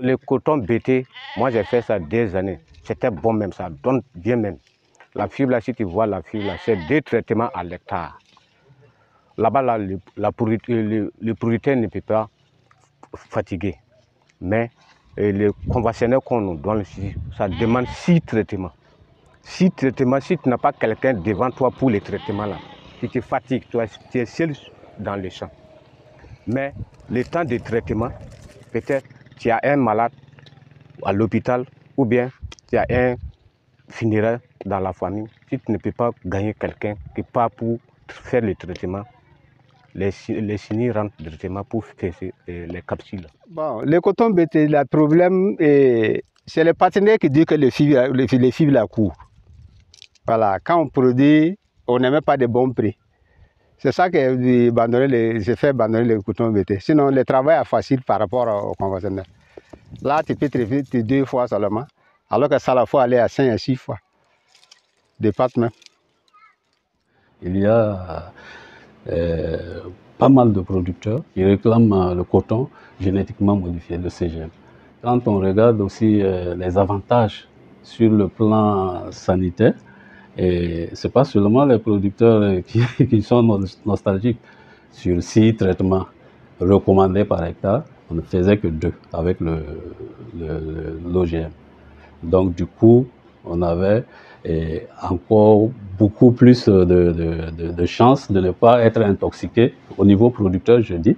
Le coton BT, moi j'ai fait ça des années. C'était bon même, ça donne bien même. La fibre là, si tu vois la fibre là, c'est 2 traitements à l'hectare. Là-bas, là, le producteur ne peut pas fatiguer. Mais le conventionnel qu'on nous donne ici, ça demande 6 traitements. 6 traitements, si tu n'as pas quelqu'un devant toi pour les traitements là, tu te fatigues, tu es seul dans le champ. Mais le temps de traitement, peut-être tu as un malade à l'hôpital ou bien tu as un funéraire dans la famille. Si tu ne peux pas gagner quelqu'un qui part pour faire le traitement, les signes rentrent directement pour faire les capsules. Bon, le coton BT, le problème, c'est le partenaire qui dit que les fibres la courent. Voilà, quand on produit, on n'a même pas de bons prix. C'est ça que j'ai fait abandonner le coton BT. Sinon, le travail est facile par rapport au conventionnel. Là, tu peux traiter 2 fois seulement, alors que ça, la fois, aller à 5 à 6 fois. Des pâtes même. Il y a pas mal de producteurs qui réclament le coton génétiquement modifié, le CGM. Quand on regarde aussi les avantages sur le plan sanitaire, et ce n'est pas seulement les producteurs qui sont nostalgiques. Sur 6 traitements recommandés par hectare, on ne faisait que 2 avec l'OGM. Donc du coup, on avait encore beaucoup plus de chances de ne pas être intoxiqué, au niveau producteur je dis,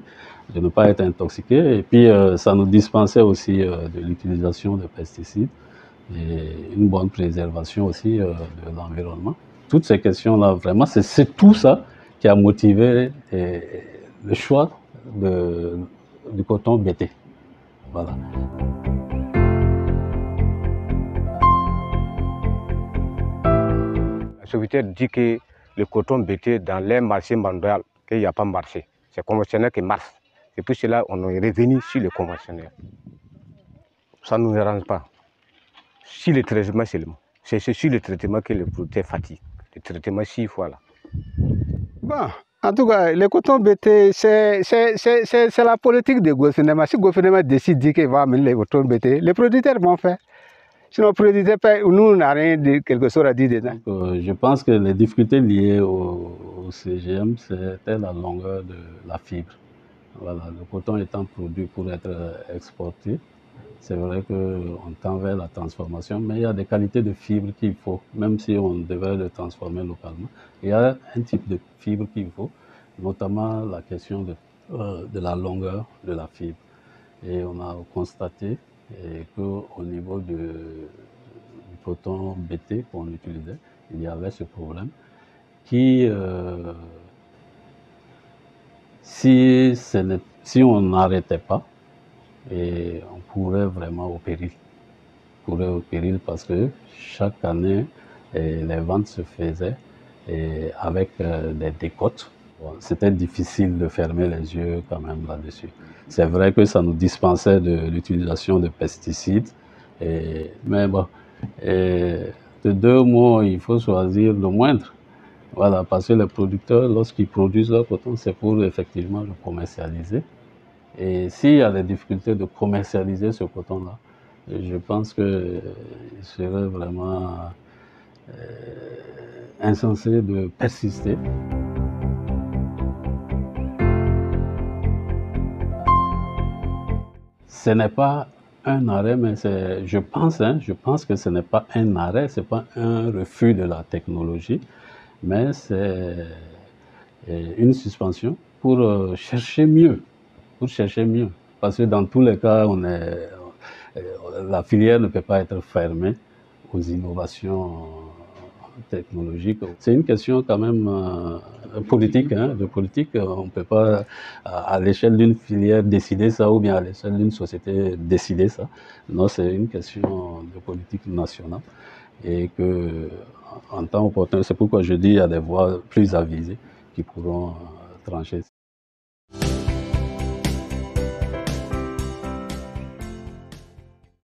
de ne pas être intoxiqué. Et puis ça nous dispensait aussi de l'utilisation de pesticides et une bonne préservation aussi de l'environnement. Toutes ces questions-là, vraiment, c'est tout ça qui a motivé le choix du coton BT. Voilà. La société dit que le coton BT dans les marchés mondiaux, qu'il n'y a pas marché. C'est conventionnel qui marche. C'est pour cela qu'on est revenu sur le conventionnel. Ça ne nous arrange pas. Sur le traitement seulement. C'est sur le traitement que le producteur fatigue. Le traitement 6 fois là. Bon, en tout cas, le coton BT, c'est la politique du gouvernement. Si le gouvernement décide qu'il va amener le coton BT, les producteurs vont faire. Sinon, les producteurs, nous, on n'a rien de quelque chose à dire dedans. Donc, je pense que les difficultés liées au CGM, c'était la longueur de la fibre. Voilà, le coton étant produit pour être exporté, c'est vrai qu'on tend vers la transformation, mais il y a des qualités de fibre qu'il faut, même si on devrait le transformer localement. Il y a un type de fibre qu'il faut, notamment la question de la longueur de la fibre. Et on a constaté qu'au niveau du coton BT qu'on utilisait, il y avait ce problème qui, si on n'arrêtait pas, et on courait vraiment au péril. On courait au péril parce que chaque année, les ventes se faisaient avec des décotes. Bon, c'était difficile de fermer les yeux quand même là-dessus. C'est vrai que ça nous dispensait de l'utilisation de pesticides, mais bon, de 2 mots, il faut choisir le moindre. Voilà, parce que les producteurs, lorsqu'ils produisent leur coton, c'est pour effectivement le commercialiser. Et s'il y a des difficultés de commercialiser ce coton-là, je pense qu'il serait vraiment insensé de persister. Ce n'est pas un arrêt, mais je pense que ce n'est pas un arrêt, ce n'est pas un refus de la technologie, mais c'est une suspension pour chercher mieux. Parce que dans tous les cas, la filière ne peut pas être fermée aux innovations technologiques. C'est une question quand même politique, de politique. On ne peut pas, à l'échelle d'une filière, décider ça, ou bien à l'échelle d'une société, décider ça. Non, c'est une question de politique nationale. Et que, en temps opportun, c'est pourquoi je dis qu'il y a des voies plus avisées qui pourront trancher.